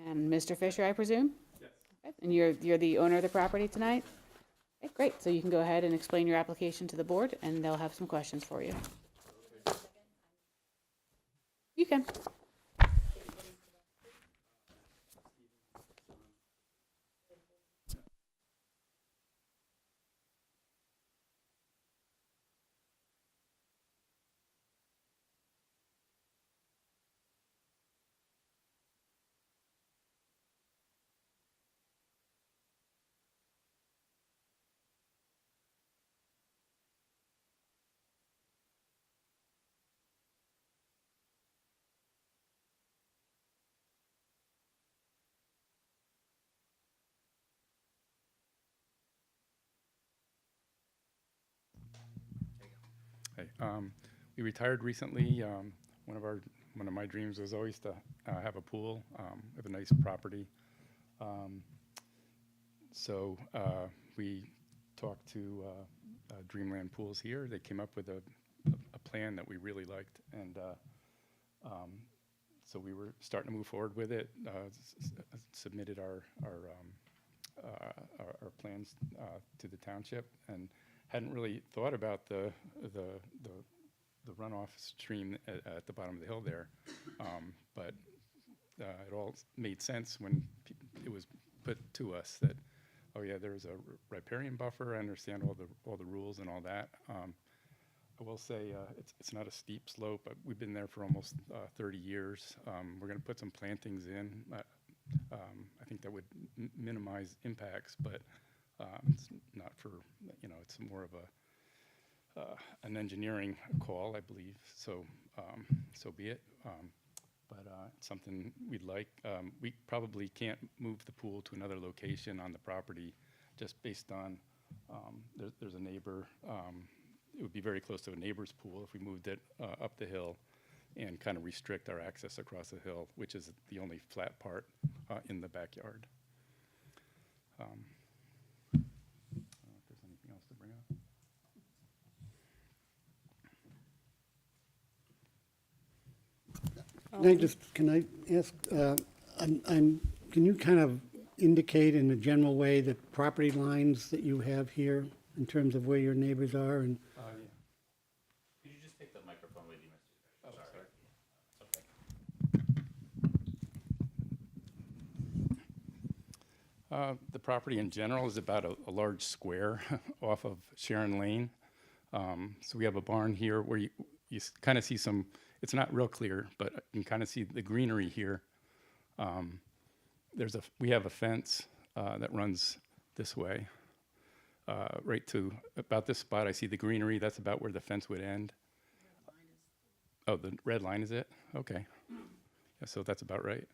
And Mr. Fisher, I presume? Yes. Okay. And you're the owner of the property tonight? Okay, great. So you can go ahead and explain your application to the board, and they'll have some questions for you. You can. Hey, we retired recently. One of my dreams was always to have a pool. We have a nice property. Um, so we talked to Dreamland Pools here. They came up with a plan that we really liked, and so we were starting to move forward with it. Submitted our plans to the township, and hadn't really thought about the runoff stream at the bottom of the hill there, but it all made sense when it was put to us that, oh yeah, there's a riparian buffer. I understand all the rules and all that. I will say it's not a steep slope, but we've been there for almost 30 years. We're going to put some plantings in. I think that would minimize impacts, but it's not for, it's more of an engineering call, I believe. So so be it. But it's something we'd like. We probably can't move the pool to another location on the property just based on there's a neighbor. It would be very close to a neighbor's pool if we moved it up the hill and kind of restrict our access across the hill, which is the only flat part in the backyard. I don't know if there's anything else to bring up. Can I ask, can you kind of indicate in a general way the property lines that you have here in terms of where your neighbors are? And Yeah. Could you just take the microphone with you, Mr. Oh, sorry. Okay. The property in general is about a large square off of Sharon Lane. So we have a barn here where you kind of see some, it's not real clear, but you can kind of see the greenery here. We have a fence that runs this way. Right to about this spot, I see the greenery. That's about where the fence would end. Oh, the red line is it? Okay. Yeah, so that's about right.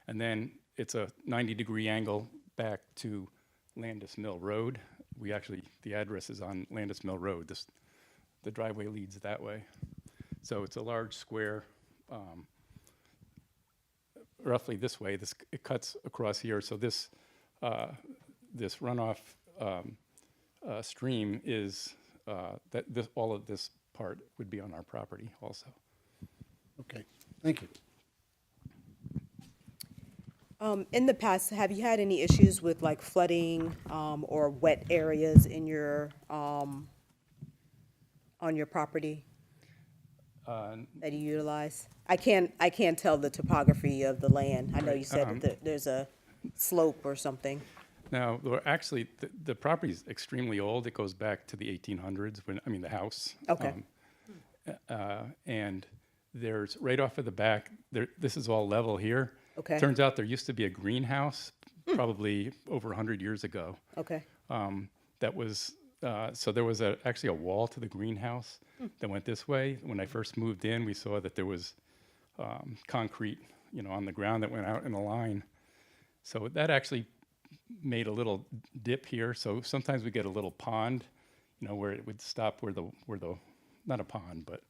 And then it's a 90-degree angle back to Landis Mill Road. The address is on Landis Mill Road. The driveway leads that way. So it's a large square, roughly this way. It cuts across here. So this runoff stream is all of this part would be on our property also. okay, thank you. In the past, have you had any issues with like flooding or wet areas in your on your property that you utilize? I can't tell the topography of the land. I know you said that there's a slope or something. Now, actually, the property is extremely old. It goes back to the 1800s, the house. Okay. And there's, right off of the back, this is all level here. Okay. Turns out there used to be a greenhouse probably over 100 years ago. Okay. That was, so there was actually a wall to the greenhouse that went this way. When I first moved in, we saw that there was concrete, on the ground that went out in a line. So that actually made a little dip here. So sometimes we get a little pond, where it would stop where the not a pond, but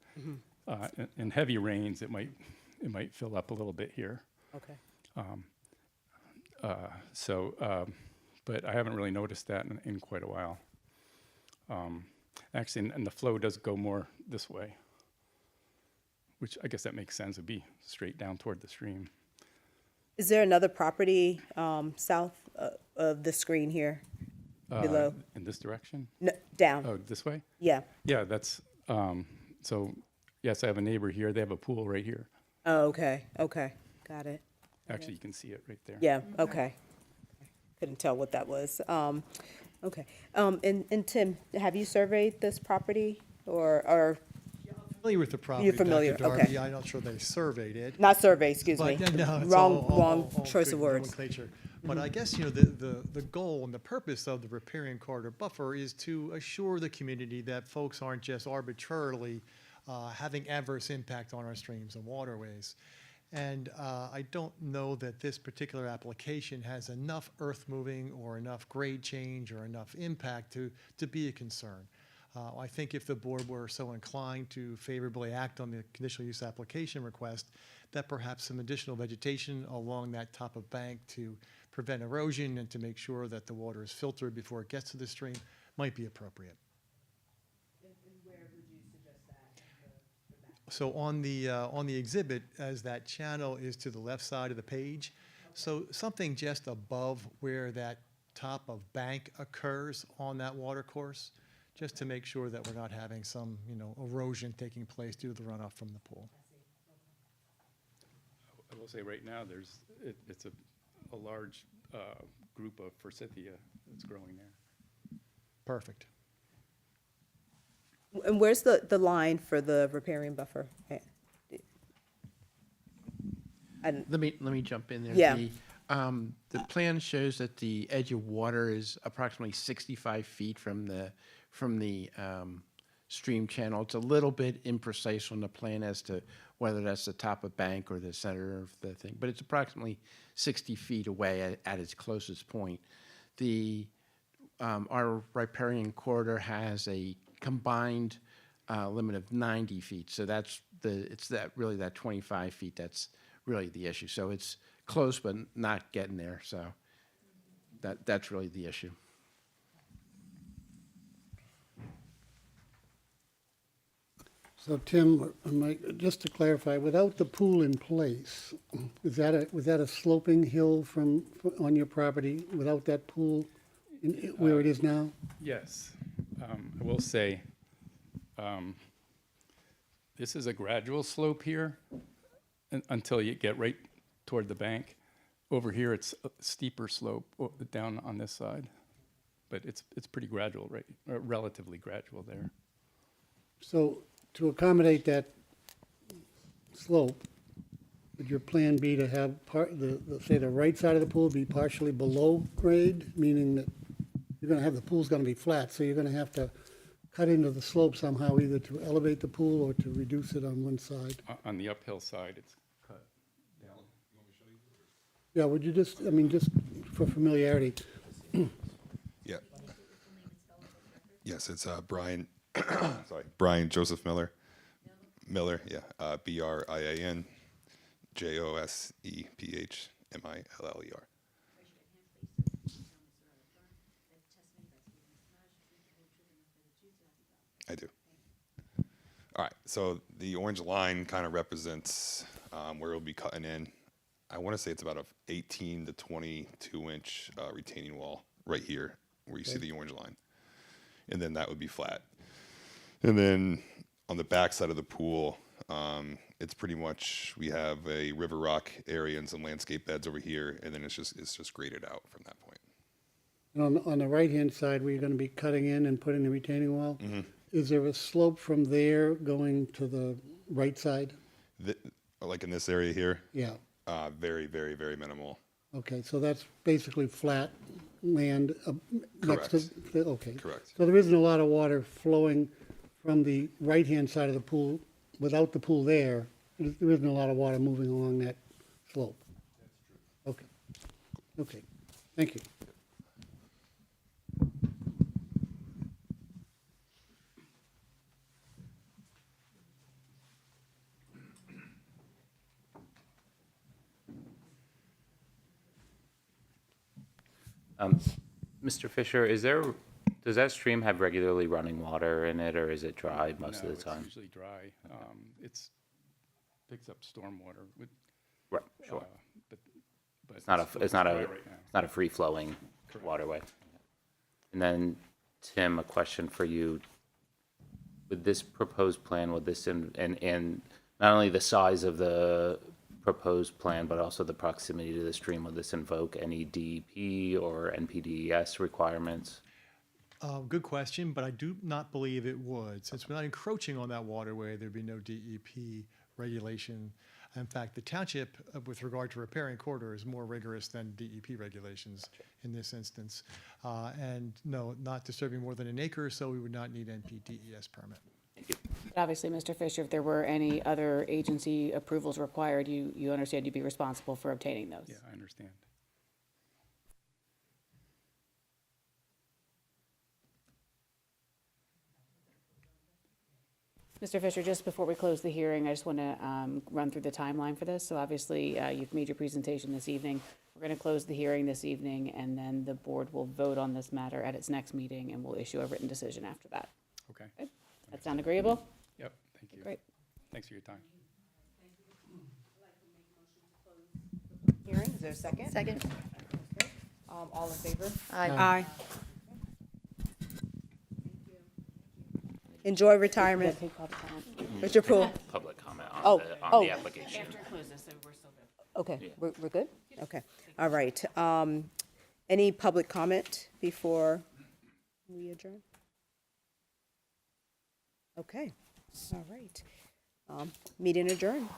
in heavy rains, it might fill up a little bit here. Okay. But I haven't really noticed that in quite a while. Actually, and the flow does go more this way, which I guess that makes sense. It'd be straight down toward the stream. Is there another property south of the screen here? Below? In this direction? No, down? Oh, this way? Yeah. Yeah, that's, so, yes, I have a neighbor here. They have a pool right here. Oh, okay, okay, got it. Actually, you can see it right there. Yeah, okay. Couldn't tell what that was. Okay. And Tim, have you surveyed this property or Familiar with the property. familiar, Dr. okay. Darby. I'm not sure they surveyed it. not survey, excuse me? But, no, it's Wrong, all wrong choice good of words. nomenclature. But I guess, the goal and the purpose of the riparian corridor buffer is to assure the community that folks aren't just arbitrarily having adverse impact on our streams and waterways. And I don't know that this particular application has enough earth moving or enough grade change or enough impact to be a concern. I think if the board were so inclined to favorably act on the conditional use application request, that perhaps some additional vegetation along that top of bank to prevent erosion and to make sure that the water is filtered before it gets to the stream might be appropriate. So on the exhibit, as that channel is to the left side of the page, so something just above where that top of bank occurs on that water course, just to make sure that we're not having some, erosion taking place due to the runoff from the pool. I will say right now, it's a large group of forsythia that's growing there. Perfect. And where's the line for the riparian buffer? And, Let me jump in there. Yeah. The plan shows that the edge of water is approximately 65 feet from the stream channel. It's a little bit imprecise on the plan as to whether that's the top of bank or the center of the thing, but it's approximately 60 feet away at its closest point. Our riparian corridor has a combined limit of 90 feet, so it's that 25 feet that's really the issue. So it's close but not getting there, so that's really the issue. So Tim, Mike, just to clarify, without the pool in place, was that a sloping hill on your property without that pool where it is now? Yes, I will say, this is a gradual slope here until you get right toward the bank. Over here, it's a steeper slope down on this side, but it's pretty gradual, right? Relatively gradual there. So to accommodate that slope, would your plan be to have say the right side of the pool be partially below grade, meaning that the pool's gonna be flat, so you're gonna have to cut into the slope somehow, either to elevate the pool or to reduce it on one side? On the uphill side, it's cut down. Yeah, would you just for familiarity, Yeah. Yes, it's Brian, sorry, Brian Joseph Miller. Miller, yeah, BRIAN JOSEPHMILLER. I do. All right, so the orange line kind of represents where we'll be cutting in. I want to say it's about a 18 to 22-inch retaining wall right here where you see the orange line. And then that would be flat. And then on the back side of the pool, it's pretty much, we have a river rock area and some landscape beds over here, and then it's just graded out from that point. and on the right-hand side where you're gonna be cutting in and putting the retaining wall, is there a slope from there going to the right side? Like in this area here, Yeah, very, very, very minimal. okay, so that's basically flat land next to, okay. Correct. So there isn't a lot of water flowing from the right-hand side of the pool, without the pool there isn't a lot of water moving along that slope? That's true. Okay, thank you. Mr. Fisher, does that stream have regularly running water in it, or is it dry most No, of the time? It's usually dry. It's picks up stormwater. Right, sure. But It's not It's dry right now. it's not a free-flowing waterway. And then, Tim, a question for you. With this proposed plan, would this, and not only the size of the proposed plan, but also the proximity to the stream, would this invoke any DEP or NPDES requirements? Good question, but I do not believe it would. Since we're not encroaching on that waterway, there'd be no DEP regulation. In fact, the township, with regard to riparian corridor, is more rigorous than DEP regulations in this instance. And no, not disturbing more than an acre, so we would not need NPDES permit. But obviously, Mr. Fisher, if there were any other agency approvals required, you understand you'd be responsible for obtaining those. Yeah, I understand. Mr. Fisher, just before we close the hearing, I just want to run through the timeline for this. So obviously, you've made your presentation this evening. We're going to close the hearing this evening, and then the board will vote on this matter at its next meeting, and we'll issue a written decision after that. Okay. Okay? That sound agreeable? Yep, thank you. Great. Thanks for your time. Hearing, is there a second? Second. All in favor? Aye. Enjoy retirement. Take public comment. Mr. Poole? Public comment Oh, on oh. the application. Close this, so we're still good. Okay, we're good? Okay, all right. Any public comment before we adjourn? Okay, all right. Meeting adjourned.